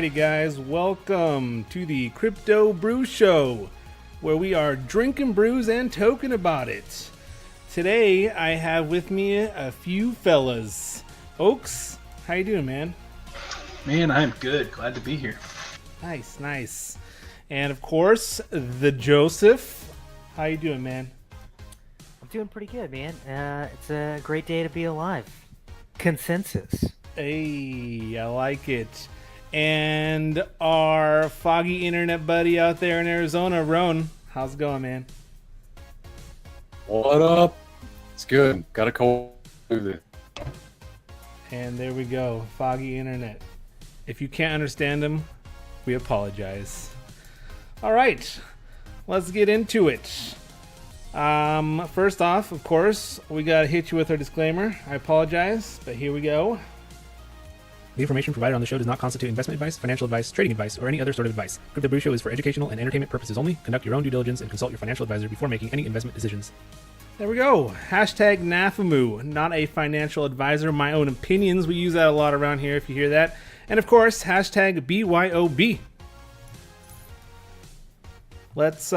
righty, guys. Welcome to the Crypto Brew Show, where we are drinking brews and talking about it. Today, I have with me a few fellas. Oaks, how you doing, man? Man, I'm good. Glad to be here. Nice, nice. And of course, the Joseph. How you doing, man? I'm doing pretty good, man. It's a great day to be alive. Consensus. Hey, I like it. And our foggy internet buddy out there in Arizona, Roan. How's it going, man? What up? It's good. Got a cold. And there we go, foggy internet. If you can't understand him, we apologize. All right, let's get into it. First off, of course, we gotta hit you with our disclaimer. I apologize, but here we go. The information provided on the show does not constitute investment advice, financial advice, trading advice, or any other sort of advice. Crypto Brew Show is for educational and entertainment purposes only. Conduct your own due diligence and consult your financial advisor before making any investment decisions. There we go. Hashtag NAFAMU. Not a financial advisor. My own opinions. We use that a lot around here if you hear that. And of course, hashtag BYOB. Let's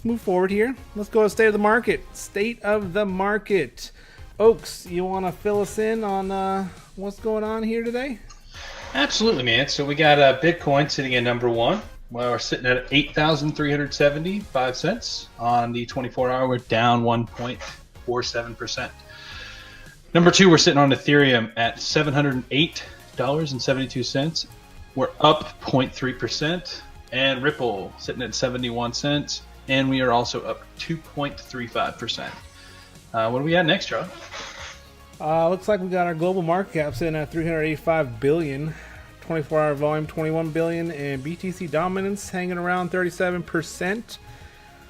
move forward here. Let's go to state of the market. State of the market. Oaks, you want to fill us in on what's going on here today? Absolutely, man. So we got Bitcoin sitting at number one. Well, we're sitting at 8,375 cents on the 24-hour. We're down 1.47%. Number two, we're sitting on Ethereum at $708.72. We're up 0.3%. And Ripple sitting at 71 cents. And we are also up 2.35%. What do we got next, Charlie? Looks like we got our global market cap sitting at 385 billion, 24-hour volume 21 billion, and BTC dominance hanging around 37%.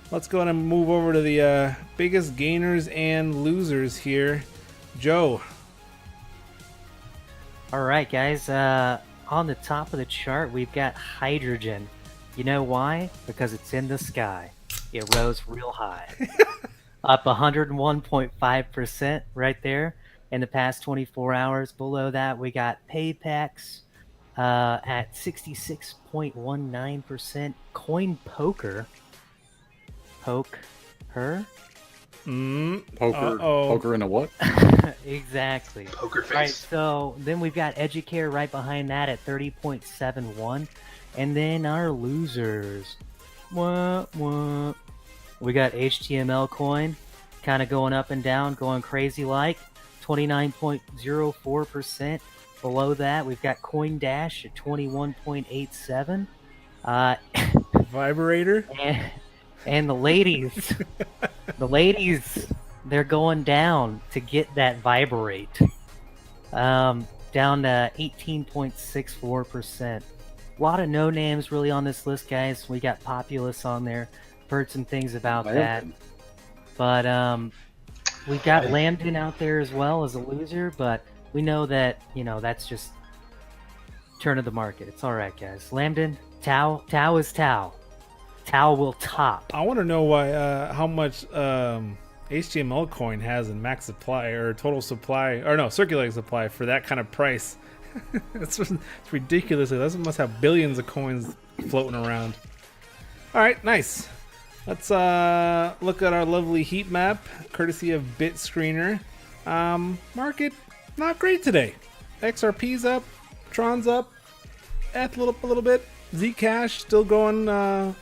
Let's go ahead and move over to the biggest gainers and losers here. Joe. All right, guys. On the top of the chart, we've got hydrogen. You know why? Because it's in the sky. It rose real high. Up 101.5% right there in the past 24 hours. Below that, we got Paypex at 66.19%. Coin Poker. Poke her? Poker in a what? Exactly. Poker face. All right, so then we've got Educare right behind that at 30.71. And then our losers. We got HTML coin kind of going up and down, going crazy like 29.04%. Below that, we've got CoinDash at 21.87. Vibrator. And the ladies, they're going down to get that vibrate. Down to 18.64%. A lot of no names really on this list, guys. We got Populous on there. Heard some things about that. But we've got Lambden out there as well as a loser, but we know that, that's just turn of the market. It's all right, guys. Lambden, Tau is Tau. Tau will top. I want to know why how much HTML coin has in max supply or total supply, or no, circulating supply for that kind of price. it's ridiculous. That must have billions of coins floating around. All right, nice. Let's look at our lovely heat map, courtesy of BitScreener. Market, not great today. XRP's up, Tron's up, ETH a little bit. Zcash still going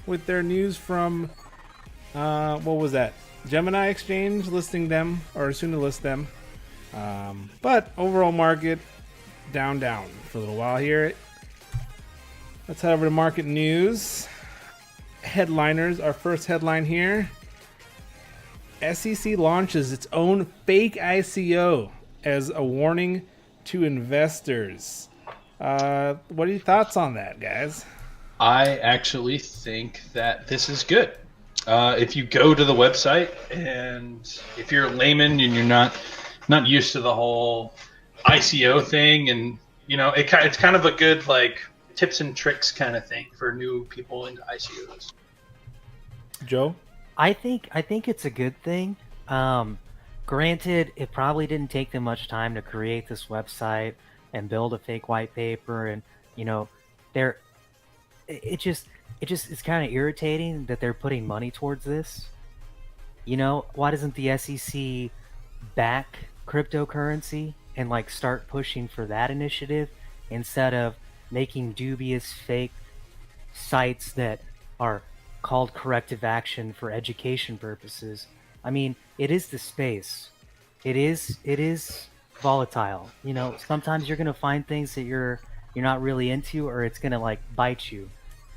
with their news from, what was that? Gemini Exchange listing them, or soon to list them. But overall market, down for a little while here. Let's head over to market news. Headliners, our first headline here. SEC launches its own fake ICO as a warning to investors. What are your thoughts on that, guys? I actually think that this is good. If you go to the website, and if you're a layman and you're not used to the whole ICO thing, and it's kind of a good tips and tricks kind of thing for new people into ICOs. Joe? I think it's a good thing. Granted, it probably didn't take them much time to create this website and build a fake white paper and they're it just it's kind of irritating that they're putting money towards this. You know, why doesn't the SEC back cryptocurrency and like start pushing for that initiative instead of making dubious fake sites that are called corrective action for education purposes? I mean, it is the space. It is volatile. You know, sometimes you're gonna find things that you're not really into, or it's gonna like bite you.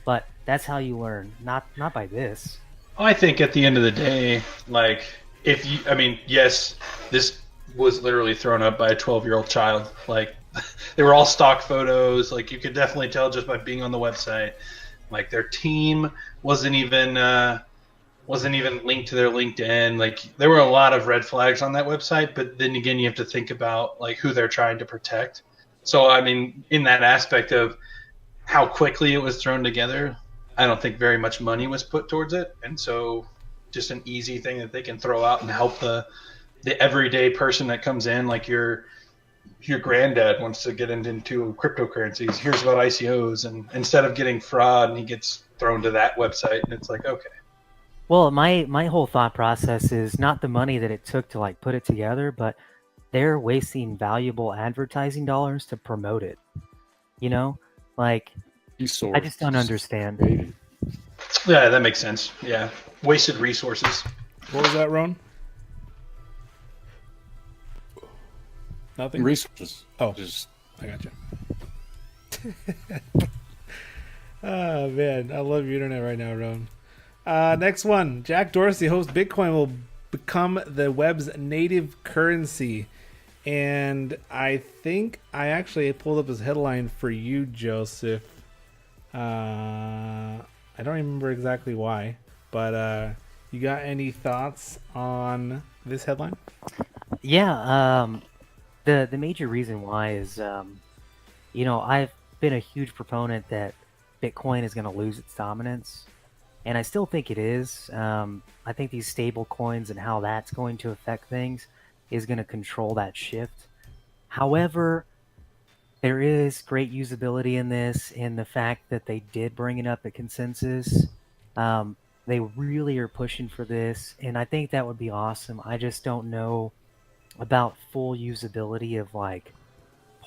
But that's how you learn, not by this. I think at the end of the day, like, if you, I mean, yes, this was literally thrown up by a 12-year-old child. Like, they were all stock photos. Like, you could definitely tell just by being on the website. Like, their team wasn't even linked to their LinkedIn. Like, there were a lot of red flags on that website. But then again, you have to think about like who they're trying to protect. So, I mean, in that aspect of how quickly it was thrown together, I don't think very much money was put towards it, and so just an easy thing that they can throw out and help the everyday person that comes in, like your granddad wants to get into cryptocurrencies. Here's about ICOs, and instead of getting fraud, and he gets thrown to that website, and it's like, okay, Well, my whole thought process is not the money that it took to like put it together, but they're wasting valuable advertising dollars to promote it. You know, like I just don't understand. yeah, that makes sense. Yeah, wasted resources. What was that, Ron? Nothing. Resources. Oh, Just I got you. Oh man, I love your internet right now, Ron. Next one. Jack Dorsey hosts Bitcoin will become the web's native currency. And I think I actually pulled up his headline for you, Joseph. I don't remember exactly why, but you got any thoughts on this headline? Yeah, the major reason why is you know, I've been a huge proponent that Bitcoin is going to lose its dominance, and I still think it is. I think these stable coins and how that's going to affect things is going to control that shift. However, there is great usability in this, in the fact that they did bring it up at consensus. They really are pushing for this, and I think that would be awesome. I just don't know about full usability of like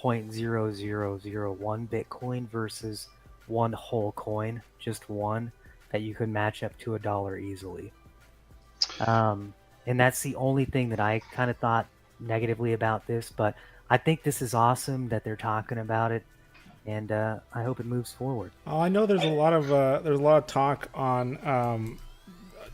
0.0001 Bitcoin versus one whole coin, just one that you could match up to $1 easily. And that's the only thing that I kind of thought negatively about this, but I think this is awesome that they're talking about it, and I hope it moves forward. Oh, I know there's a lot of talk on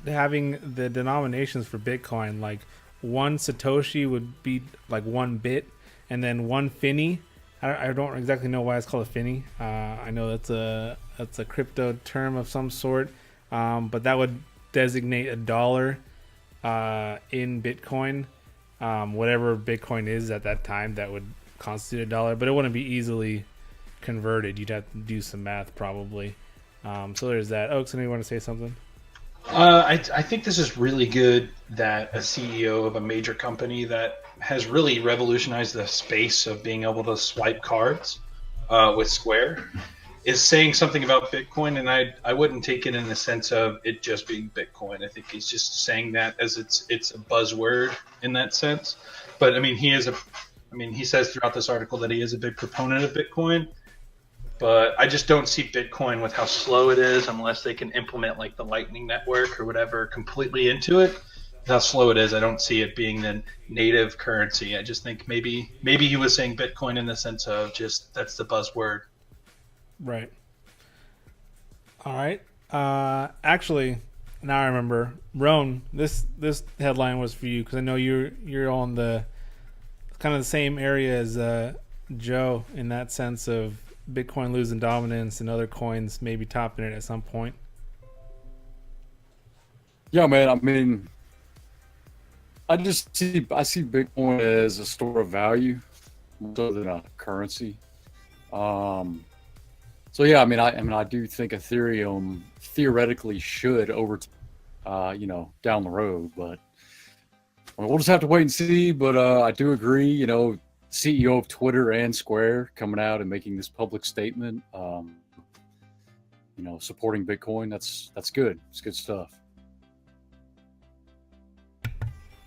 having the denominations for Bitcoin. Like one Satoshi would be like 1 bit, and then 1 finny. I don't exactly know why it's called a finny. I know that's a crypto term of some sort, but that would designate $1 in Bitcoin. Whatever Bitcoin is at that time, that would constitute $1, but it wouldn't be easily converted. You'd have to do some math probably. So there's that. Oaks, anyone want to say something? I think this is really good that a CEO of a major company that has really revolutionized the space of being able to swipe cards with Square is saying something about Bitcoin, and I wouldn't take it in the sense of it just being Bitcoin. I think he's just saying that as it's a buzzword in that sense. But I mean, he says throughout this article that he is a big proponent of Bitcoin. But I just don't see Bitcoin with how slow it is, unless they can implement like the Lightning Network or whatever completely into it. With how slow it is, I don't see it being the native currency. I just think maybe he was saying Bitcoin in the sense of just that's the buzzword. Right. All right. Actually, now I remember. Roan, this headline was for you because I know you're on the kind of the same area as Joe in that sense of Bitcoin losing dominance and other coins maybe topping it at some point. Yeah, man. I mean, I see Bitcoin as a store of value more than a currency. So yeah, I mean, I do think Ethereum theoretically should down the road, but we'll just have to wait and see. But I do agree, CEO of Twitter and Square coming out and making this public statement. supporting Bitcoin. That's good. It's good stuff.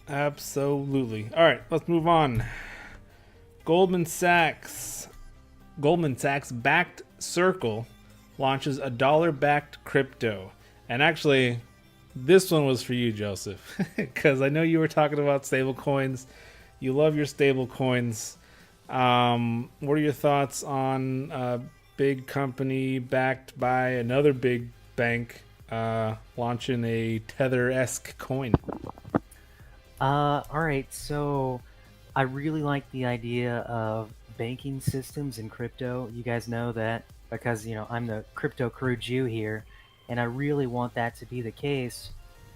Absolutely. All right, let's move on. Goldman Sachs backed Circle launches a dollar-backed crypto. And actually, this one was for you, Joseph, because I know you were talking about stable coins. You love your stable coins. What are your thoughts on a big company backed by another big bank launching a Tether-esque coin? All right, so I really like the idea of banking systems in crypto. You guys know that because I'm the crypto crew Jew here, and I really want that to be the case.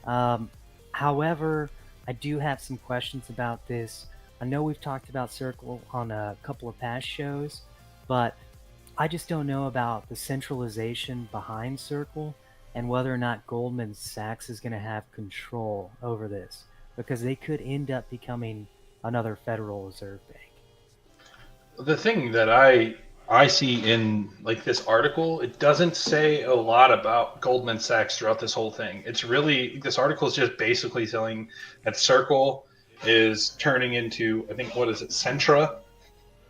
However, I do have some questions about this. I know we've talked about Circle on a couple of past shows, but I just don't know about the centralization behind Circle and whether or not Goldman Sachs is going to have control over this, because they could end up becoming another Federal Reserve Bank. The thing that I see in like this article, it doesn't say a lot about Goldman Sachs throughout this whole thing. It's really, this article is just basically saying that Circle is turning into, I think, what is it, Centra,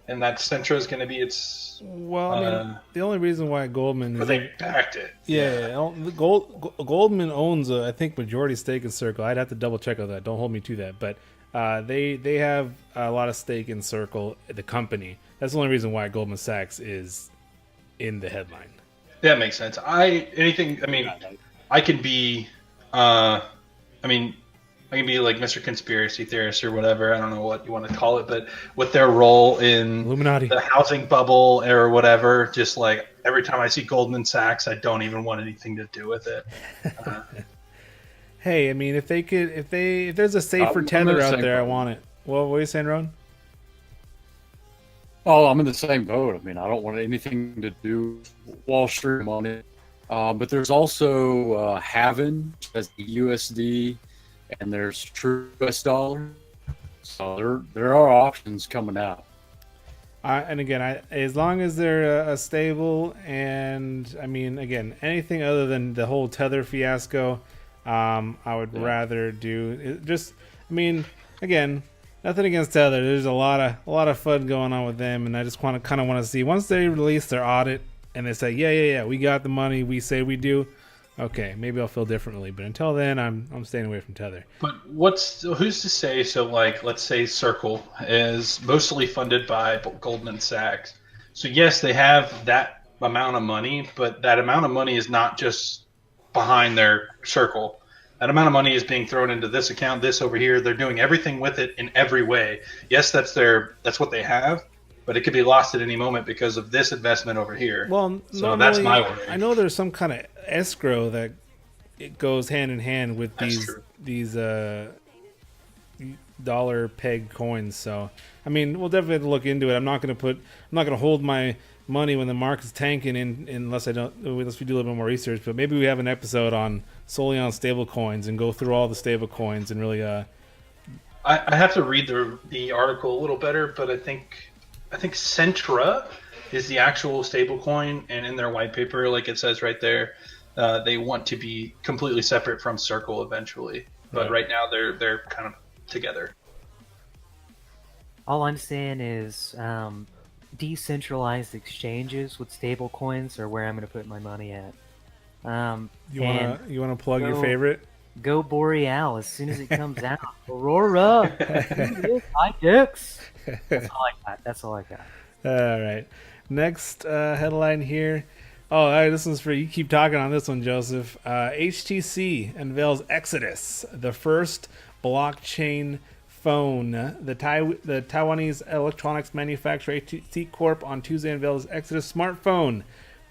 and that Centra is going to be its. Well, I mean, the only reason why Goldman is they backed it. Goldman owns I think majority stake in Circle. I'd have to double check on that. Don't hold me to that, but they have a lot of stake in Circle, the company. That's the only reason why Goldman Sachs is in the headline. That makes sense. I can be I can be like Mr. Conspiracy Theorist or whatever. I don't know what you want to call it, but with their role in Illuminati, the housing bubble or whatever, just like every time I see Goldman Sachs, I don't even want anything to do with it. Hey, I mean, if there's a safer Tether out there, I want it. Well, what are you saying, Ron? Oh, I'm in the same boat. I mean, I don't want anything to do with Wall Street money. But there's also Havin as the USD, and there's True US Dollar. So there are options coming out. And again, as long as they're a stable, and I mean, again, anything other than the whole Tether fiasco, I would rather do it. Just, I mean, again, nothing against Tether. There's a lot of fun going on with them, and I just kind of want to see once they release their audit and they say, yeah, we got the money we say we do. Okay, maybe I'll feel differently, but until then, I'm staying away from Tether. But who's to say? So, like, let's say Circle is mostly funded by Goldman Sachs. So yes, they have that amount of money, but that amount of money is not just behind their Circle. That amount of money is being thrown into this account, this over here. They're doing everything with it in every way. Yes, that's what they have, but it could be lost at any moment because of this investment over here. Well, so that's my worry. I know there's some kind of escrow that it goes hand in hand with these dollar peg coins. So, I mean, we'll definitely look into it. I'm not going to hold my money when the market's tanking unless we do a little bit more research. But maybe we have an episode solely on stable coins and go through all the stable coins and really I have to read the article a little better, but I think Centra is the actual stable coin, and in their white paper, like it says right there, they want to be completely separate from Circle eventually. But right now they're kind of together. All I'm saying is decentralized exchanges with stable coins are where I'm going to put my money at. You want to plug your favorite? Go Boreal as soon as it comes out. Aurora, IDEX. That's all I got. All right. Next headline here. Oh, all right, this one's for you. Keep talking on this one, Joseph. HTC unveils Exodus, the first blockchain phone. The Taiwanese electronics manufacturer HTC Corp on Tuesday unveils Exodus smartphone.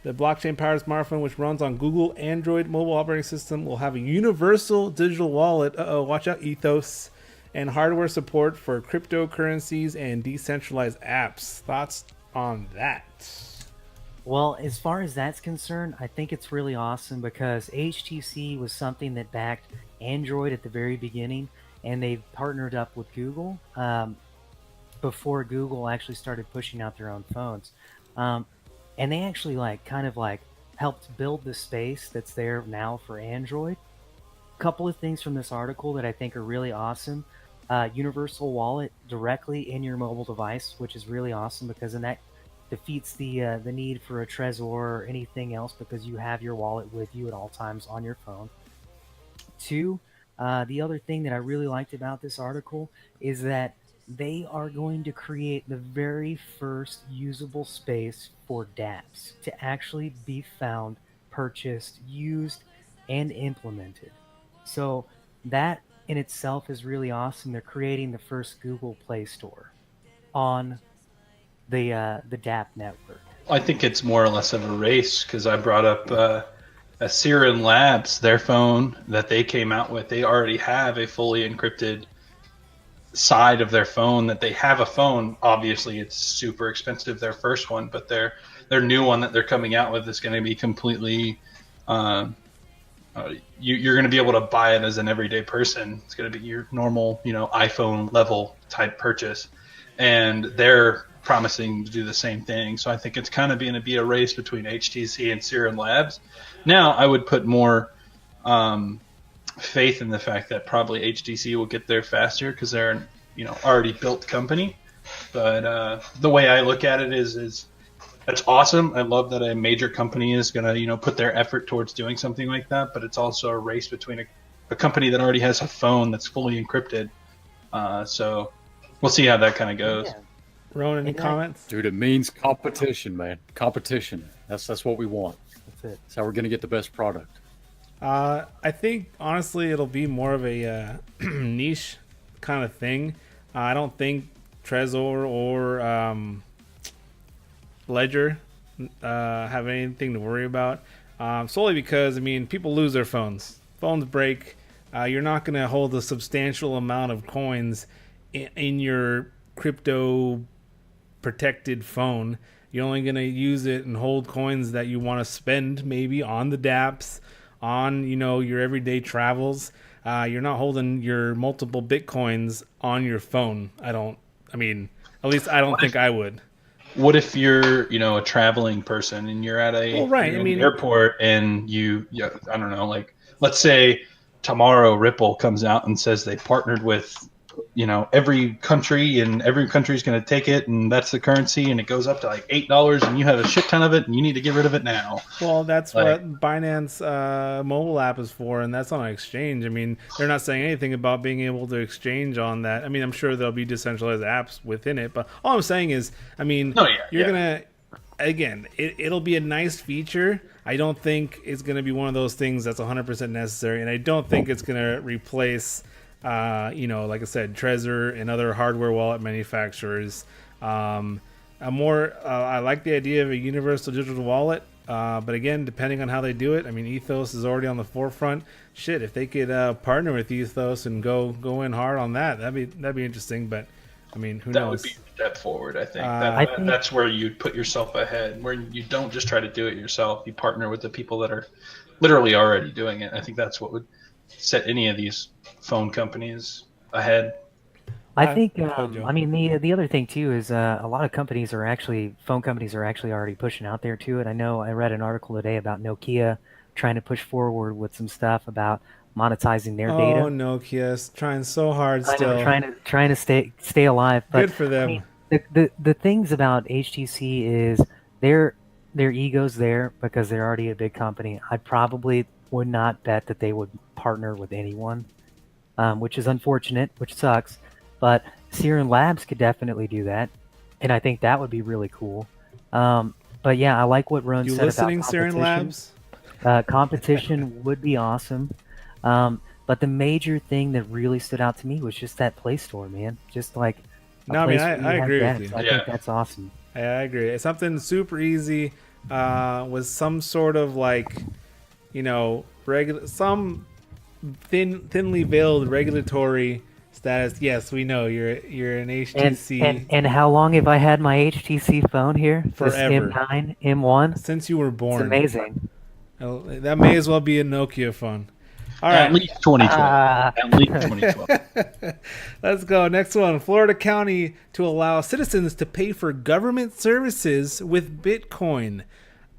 The blockchain-powered smartphone, which runs on Google Android mobile operating system, will have a universal digital wallet. Watch out, Ethos, and hardware support for cryptocurrencies and decentralized apps. Thoughts on that? Well, as far as that's concerned, I think it's really awesome because HTC was something that backed Android at the very beginning, and they've partnered up with Google before Google actually started pushing out their own phones. And they actually kind of helped build the space that's there now for Android. Couple of things from this article that I think are really awesome. Universal wallet directly in your mobile device, which is really awesome because then that defeats the need for a Trezor or anything else because you have your wallet with you at all times on your phone. Two, the other thing that I really liked about this article is that they are going to create the very first usable space for dApps to actually be found, purchased, used, and implemented. So that in itself is really awesome. They're creating the first Google Play Store on the dApp network. I think it's more or less of a race because I brought up Siren Labs, their phone that they came out with. They already have a fully encrypted side of their phone that they have a phone. Obviously, it's super expensive, their first one, but their new one that they're coming out with is going to be completely. You're going to be able to buy it as an everyday person. It's going to be your normal, iPhone level type purchase, and they're promising to do the same thing. So I think it's kind of going to be a race between HTC and Siren Labs. Now, I would put more faith in the fact that probably HTC will get there faster because they're an already built company. But the way I look at it is that's awesome. I love that a major company is going to put their effort towards doing something like that. But it's also a race between a company that already has a phone that's fully encrypted. So we'll see how that kind of goes. Yeah. Ron, any comments? Dude, it means competition, man. Competition. That's what we want. That's it. That's how we're going to get the best product. I think honestly it'll be more of a niche kind of thing. I don't think Trezor or Ledger have anything to worry about. Solely because people lose their phones. Phones break. You're not going to hold a substantial amount of coins in your crypto protected phone. You're only going to use it and hold coins that you want to spend maybe on the dApps, on your everyday travels. You're not holding your multiple Bitcoins on your phone. At least I don't think I would. What if you're a traveling person and you're at an airport and I don't know, like let's say tomorrow Ripple comes out and says they partnered with every country and every country is going to take it and that's the currency and it goes up to like $8 and you have a shit ton of it and you need to get rid of it now. Well, that's what Binance mobile app is for, and that's on an exchange. They're not saying anything about being able to exchange on that. I'm sure there'll be decentralized apps within it, but all I'm saying is, you're gonna, again, it'll be a nice feature. I don't think it's gonna be one of those things that's 100% necessary, and I don't think it's gonna replace like I said, Trezor and other hardware wallet manufacturers. I like the idea of a universal digital wallet, but again, depending on how they do it, Ethos is already on the forefront. Shit, if they could partner with Ethos and go in hard on that, that'd be interesting. But who knows? That would be a step forward. I think that's where you put yourself ahead, where you don't just try to do it yourself. You partner with the people that are literally already doing it. I think that's what would set any of these phone companies ahead. I think, the other thing too is a lot of phone companies are actually already pushing out there to it. I know I read an article today about Nokia trying to push forward with some stuff about monetizing their data. Oh, Nokia's trying so hard still. Trying to stay alive. But, good for them. The things about HTC is their ego's there because they're already a big company. I probably would not bet that they would partner with anyone, which is unfortunate, which sucks. But Siren Labs could definitely do that, and I think that would be really cool. But yeah, I like what Ron said about competition. Siren Labs? Competition would be awesome. But the major thing that really stood out to me was just that Play Store, man. Just like I agree with you. I think that's awesome. I agree. It's something super easy with some sort of some thinly veiled regulatory status. Yes, we know you're an HTC. And how long have I had my HTC phone here? Forever. This M9, M1? Since you were born. It's amazing. That may as well be a Nokia phone. All right. At least 2012. At least 2012. Let's go. Next one. Florida County to allow citizens to pay for government services with Bitcoin.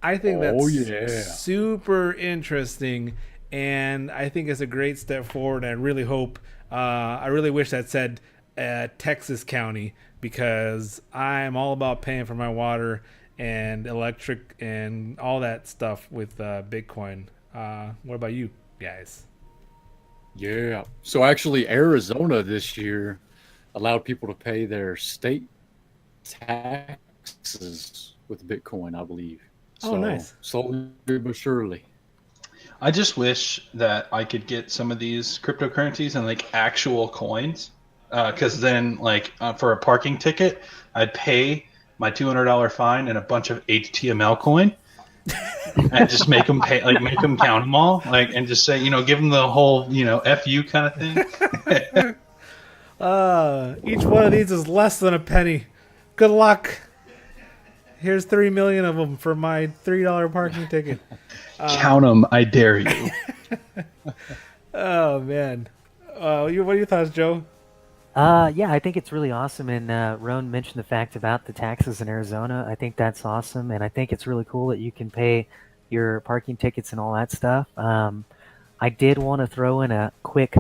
I think Oh, that's yeah. super interesting, and I think it's a great step forward. I really hope, I really wish that said Texas County, because I'm all about paying for my water and electric and all that stuff with Bitcoin. What about you guys? Yeah. So actually, Arizona this year allowed people to pay their state taxes with Bitcoin, I believe. Oh, So nice. slowly but surely. I just wish that I could get some of these cryptocurrencies and like actual coins, because then like for a parking ticket, I'd pay my $200 fine and a bunch of HTML coin, and just make them pay, like make them count them all, like, and just say, give them the whole, FU kind of thing. Each one of these is less than a penny. Good luck. Here's 3 million of them for my $3 parking ticket. Count them, I dare you. Oh man, what are your thoughts, Joe? Yeah, I think it's really awesome. And Roan mentioned the fact about the taxes in Arizona. I think that's awesome, and I think it's really cool that you can pay your parking tickets and all that stuff. I did want to throw in a quick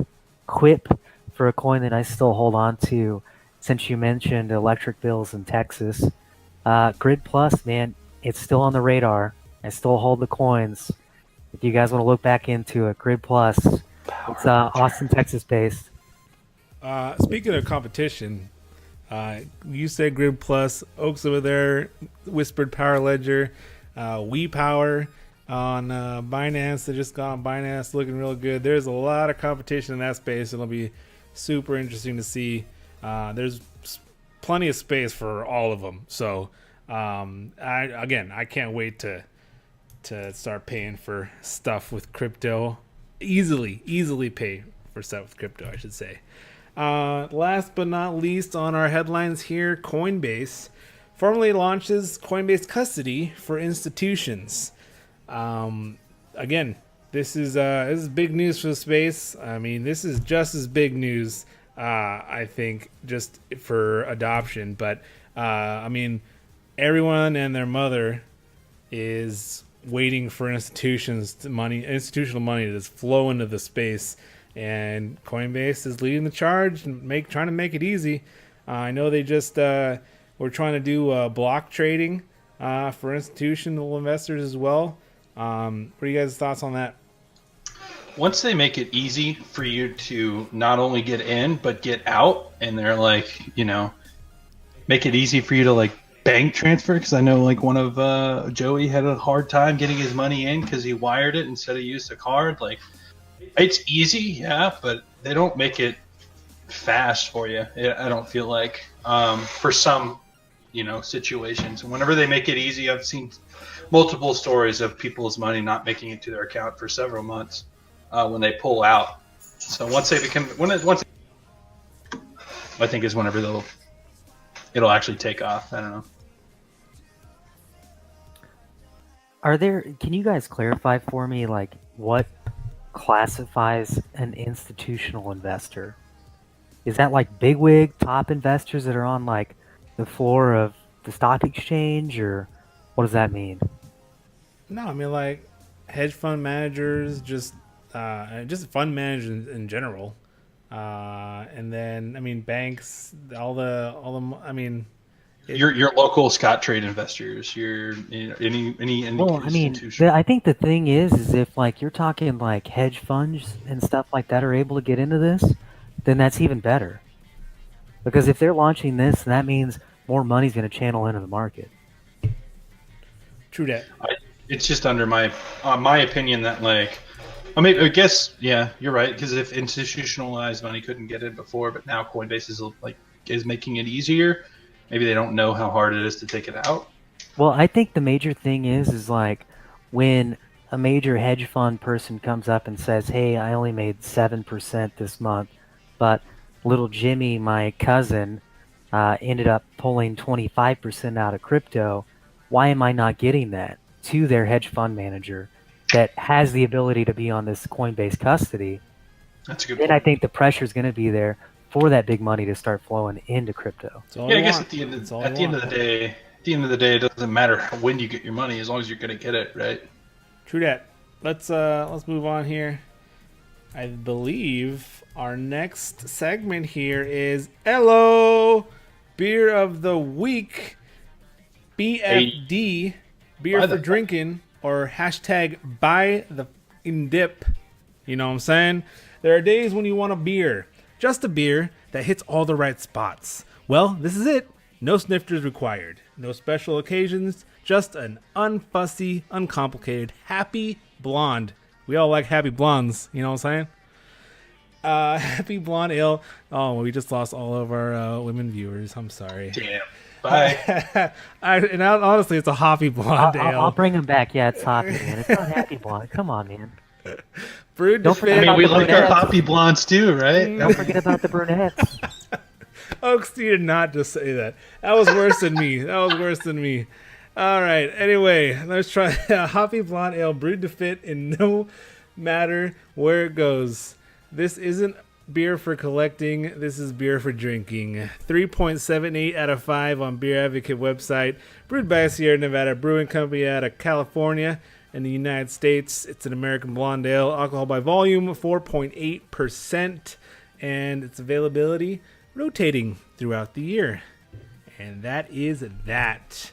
quip for a coin that I still hold on to, since you mentioned electric bills in Texas. Grid Plus, man, it's still on the radar. I still hold the coins. If you guys want to look back into it, Grid Plus, it's Austin, Texas based. Speaking of competition, you said Grid Plus, Oaks over there, Whispered Power Ledger, WePower on Binance. They just got on Binance, looking real good. There's a lot of competition in that space. It'll be super interesting to see. There's plenty of space for all of them. So, I can't wait to start paying for stuff with crypto. Easily pay for stuff with crypto, I should say. Last but not least on our headlines here, Coinbase formally launches Coinbase Custody for institutions. Again, this is big news for the space. I mean, this is just as big news, I think, just for adoption. But I mean, everyone and their mother is waiting for institutional money to just flow into the space, and Coinbase is leading the charge and trying to make it easy. I know they just were trying to do block trading for institutional investors as well. What are you guys' thoughts on that? Once they make it easy for you to not only get in but get out, and they're like, make it easy for you to like bank transfer, because I know like one of Joey had a hard time getting his money in because he wired it instead of used a card. Like, it's easy, yeah, but they don't make it fast for you. I don't feel like, for some situations. Whenever they make it easy, I've seen multiple stories of people's money not making it to their account for several months when they pull out. So once they become I think is whenever it'll actually take off. I don't know. Can you guys clarify for me, like, what classifies an institutional investor? Is that like bigwig top investors that are on like the floor of the stock exchange, or what does that mean? No, I mean like hedge fund managers, just fund managers in general, and then I mean banks, all the I mean. Your local Scottrade investors, any Well, I mean, institution. I think the thing is if like you're talking like hedge funds and stuff like that are able to get into this, then that's even better. Because if they're launching this, that means more money's going to channel into the market. True that. It's just under my opinion that like, I mean, I guess, yeah, you're right, because if institutionalized money couldn't get in before, but now Coinbase is making it easier. Maybe they don't know how hard it is to take it out. Well, I think the major thing is like when a major hedge fund person comes up and says, "Hey, I only made 7% this month, but little Jimmy, my cousin, ended up pulling 25% out of crypto. Why am I not getting that?" to their hedge fund manager that has the ability to be on this Coinbase custody. That's a good Then point. I think the pressure is going to be there for that big money to start flowing into crypto. Yeah, I guess at the end of the day, At the end of the day, it doesn't matter when you get your money as long as you're going to get it, right? True that. Let's move on here. I believe our next segment here is Hello Beer of the Week. BFD, beer for drinking, or hashtag buy the dip. You know what I'm saying? There are days when you want a beer, just a beer that hits all the right spots. Well, this is it. No snifters required. No special occasions, just an unfussy, uncomplicated, happy blonde. We all like happy blondes, you know what I'm saying? Happy blonde ale. Oh, we just lost all of our women viewers. I'm sorry. Damn. Bye. Honestly, it's a hoppy blonde ale. I'll bring him back. Yeah, it's hoppy, man. It's not happy blonde. Come on, man. Brewed Don't to forget fit. about we the like our brunettes. hoppy blondes too, right? Don't forget about the brunettes. Oaks, you did not just say that. That was worse than me. That was worse than me. All right. Anyway, let's try a hoppy blonde ale brewed to fit in no matter where it goes. This isn't beer for collecting. This is beer for drinking. 3.78 out of 5 on Beer Advocate website. Brewed by Sierra Nevada Brewing Company out of California in the United States. It's an American blonde ale. Alcohol by volume, 4.8%. And its availability rotating throughout the year. And that is that.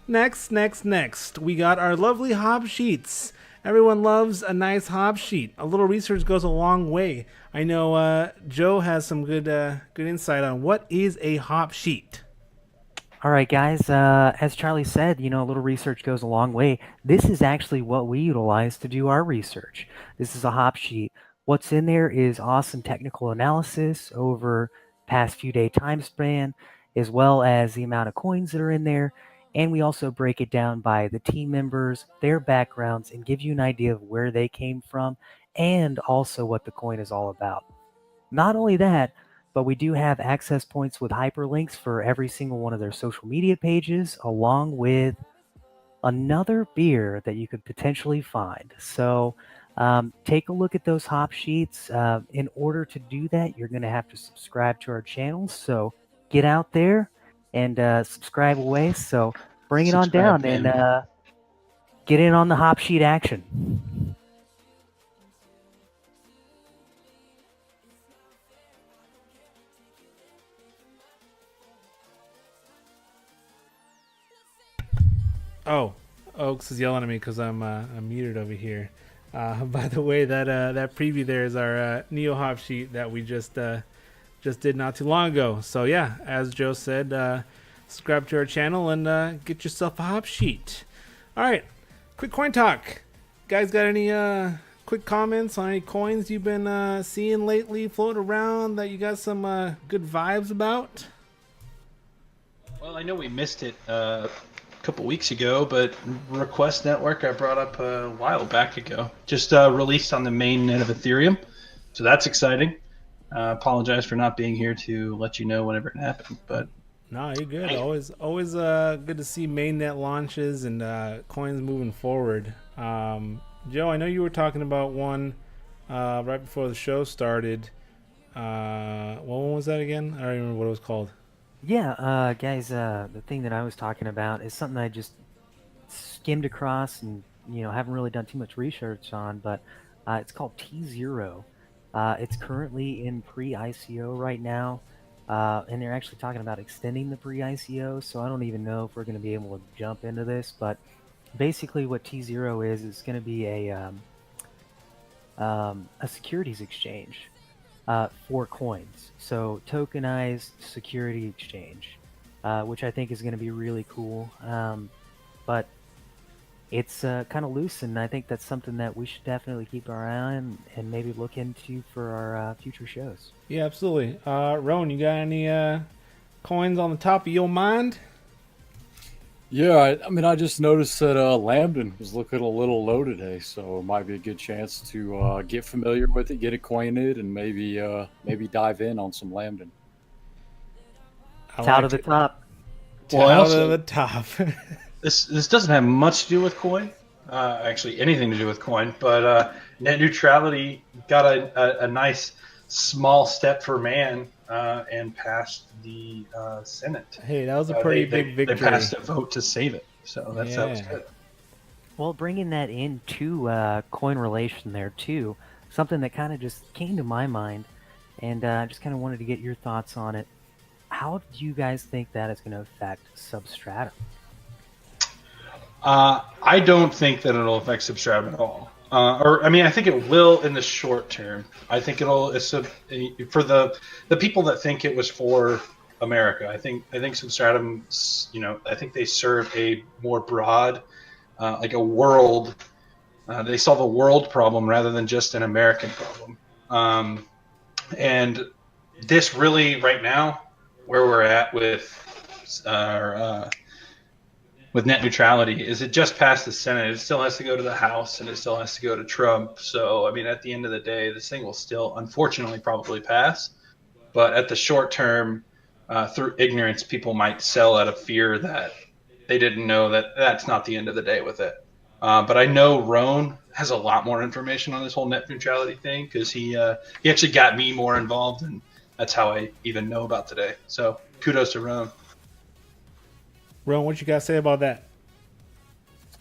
Next, we got our lovely hop sheets. Everyone loves a nice hop sheet. A little research goes a long way. I know Joe has some good insight on what is a hop sheet. All right, guys. As Charlie said, a little research goes a long way. This is actually what we utilize to do our research. This is a hop sheet. What's in there is awesome technical analysis over past few day time span, as well as the amount of coins that are in there. And we also break it down by the team members, their backgrounds, and give you an idea of where they came from and also what the coin is all about. Not only that, but we do have access points with hyperlinks for every single one of their social media pages, along with another beer that you could potentially find. So take a look at those hop sheets. In order to do that, you're going to have to subscribe to our channel. So get out there and subscribe away. So bring it on down and get in on the hop sheet action. Oh, Oaks is yelling at me because I'm muted over here. By the way, that preview there is our Neo Hop sheet that we just did not too long ago. So yeah, as Joe said, subscribe to our channel and get yourself a hop sheet. All right, quick coin talk. Guys, got any quick comments on any coins you've been seeing lately float around that you got some good vibes about? Well, I know we missed it a couple weeks ago, but Request Network I brought up a while back ago. Just released on the main net of Ethereum, so that's exciting. Apologize for not being here to let you know whenever it happened, but no, you're good. Always good to see mainnet launches and coins moving forward. Joe, I know you were talking about one right before the show started. What one was that again? I don't remember what it was called. Yeah, guys, the thing that I was talking about is something I just skimmed across and, haven't really done too much research on, but it's called T0. It's currently in pre-ICO right now, and they're actually talking about extending the pre-ICO, so I don't even know if we're going to be able to jump into this, but basically what T0 is going to be a securities exchange. For coins. So tokenized security exchange, which I think is going to be really cool. But it's kind of loose, and I think that's something that we should definitely keep our eye on and maybe look into for our future shows. Yeah, absolutely. Rowan, you got any coins on the top of your mind? Yeah, I just noticed that Lambden was looking a little low today, so it might be a good chance to get familiar with it, get acquainted, and maybe dive in on some Lambden. It's out of the top. Well, Out also, of the top. this doesn't have much to do with coin, actually anything to do with coin, but net neutrality got a nice small step for man and passed the Senate. Hey, that was a pretty big victory. They passed a vote to save it, so that was good. Well, bringing that into coin relation there too, something that kind of just came to my mind, and just kind of wanted to get your thoughts on it. How do you guys think that is going to affect Substratum? I don't think that it'll affect Substratum at all. I think it will in the short term. I think for the people that think it was for America. I think Substratum, I think they serve a more broad, like a world. They solve a world problem rather than just an American problem. And this really, right now, where we're at with net neutrality, is it just passed the Senate. It still has to go to the House, and it still has to go to Trump. So, at the end of the day, this thing will still, unfortunately, probably pass. But at the short term, through ignorance, people might sell out of fear that they didn't know that that's not the end of the day with it. But I know Roan has a lot more information on this whole net neutrality thing, because he actually got me more involved, and that's how I even know about today. So kudos to Roan. Ron, what you got to say about that?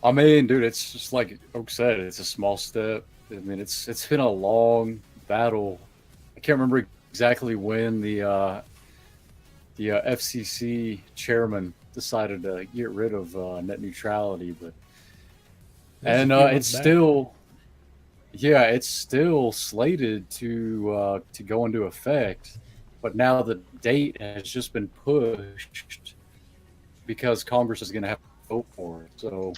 I mean, dude, it's just like Oak said, it's a small step. I mean, it's been a long battle. I can't remember exactly when the FCC chairman decided to get rid of net neutrality, but it's still slated to go into effect. But now the date has just been pushed because Congress is going to have to vote for it. So,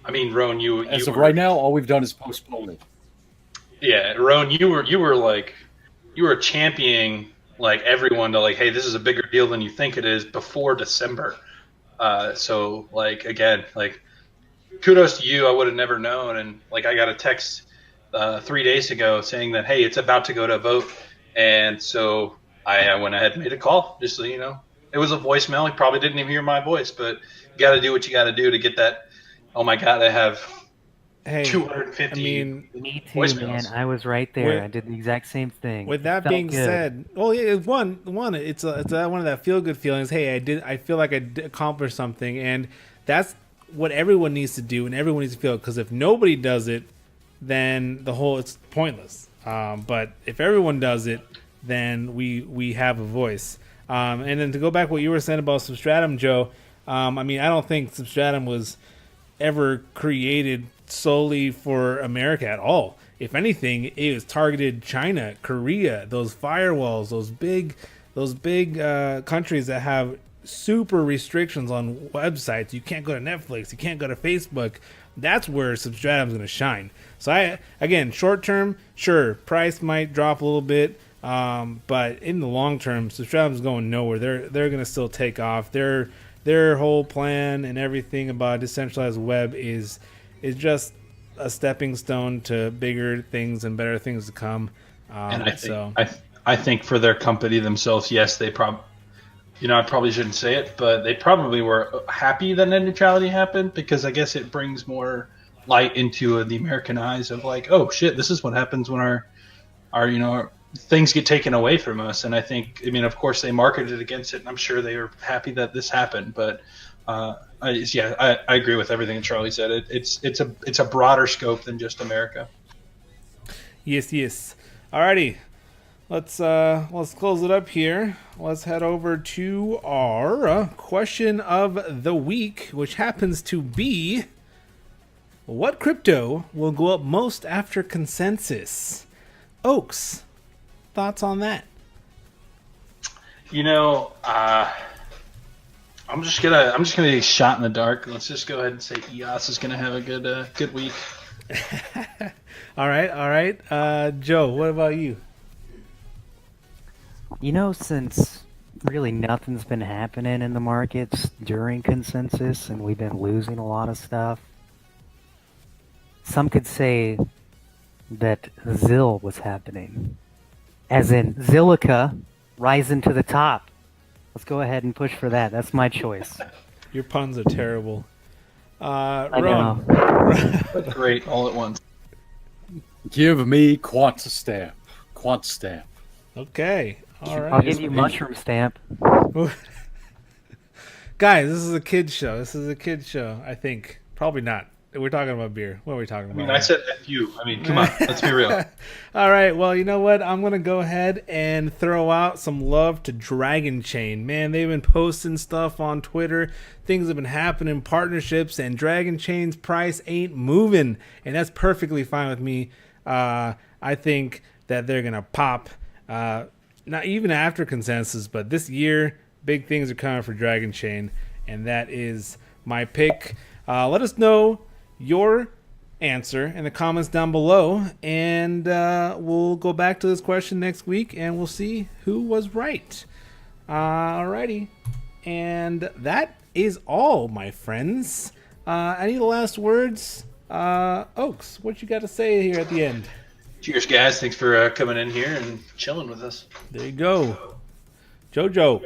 Roan, as of right now, all we've done is postpone it. Yeah, Roan, you were championing like everyone to hey, this is a bigger deal than you think it is before December. So again, kudos to you. I would have never known, and I got a text 3 days ago saying that, hey, it's about to go to a vote, and so I went ahead and made a call, just so you know. It was a voicemail. He probably didn't even hear my voice, but you got to do what you got to do to get that. Oh my God, I have 250 me too, voicemails. man. I was right there. I did the exact same thing. With that being said, it's one one of that feel good feelings. Hey, I feel like I accomplished something, and that's what everyone needs to do, and everyone needs to feel. Because if nobody does it, then it's pointless. But if everyone does it, then we have a voice. And then to go back what you were saying about Substratum, Joe, I don't think Substratum was ever created solely for America at all. If anything, it was targeted China, Korea, those firewalls, those big countries that have super restrictions on websites. You can't go to Netflix, you can't go to Facebook. That's where Substratum's going to shine. So short term, sure, price might drop a little bit. But in the long term, Substratum's going nowhere. They're going to still take off. Their whole plan and everything about decentralized web is just a stepping stone to bigger things and better things to come. And I think for their company themselves, yes, they probably, I probably shouldn't say it, but they probably were happy that net neutrality happened, because I guess it brings more light into the American eyes of oh shit, this is what happens when our things get taken away from us. And I think, of course they marketed against it, and I'm sure they were happy that this happened, but I agree with everything that Charlie said. It's a broader scope than just America. Yes. Alrighty, let's close it up here. Let's head over to our question of the week, which happens to be, what crypto will go up most after consensus? Oaks, thoughts on that? I'm just gonna be shot in the dark. Let's just go ahead and say EOS is gonna have a good week. All right. Joe, what about you? Since really nothing's been happening in the markets during consensus, and we've been losing a lot of stuff, some could say that ZIL was happening, as in Zilliqa rising to the top. Let's go ahead and push for that. That's my choice. Your puns are terrible. I know. Great, all at once. Give me Quantstamp. Okay. All I'll right. give you mushroom stamp. Guys, this is a kid's show. This is a kid's show, I think. Probably not. We're talking about beer. What are we talking I about? mean, I said F you. I mean, come on, let's be real. All right. Well, you know what? I'm going to go ahead and throw out some love to Dragon Chain. Man, they've been posting stuff on Twitter. Things have been happening, partnerships, and Dragon Chain's price ain't moving. And that's perfectly fine with me. I think that they're going to pop, not even after consensus, but this year, big things are coming for Dragon Chain. And that is my pick. Let us know your answer in the comments down below, and we'll go back to this question next week and we'll see who was right. Alrighty, and that is all, my friends. Any last words? Oaks, what you got to say here at the end? Cheers, guys. Thanks for coming in here and chilling with us. There you go. Jojo.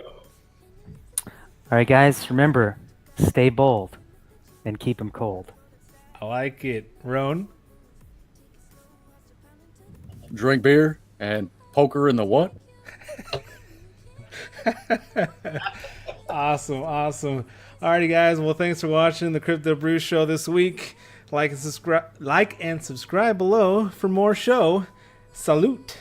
All right, guys, remember, stay bold and keep them cold. I like it. Roan. Drink beer and poker in the what? Awesome. Alrighty, guys. Well, thanks for watching the Crypto Brew Show this week. Like and subscribe below for more show. Salute.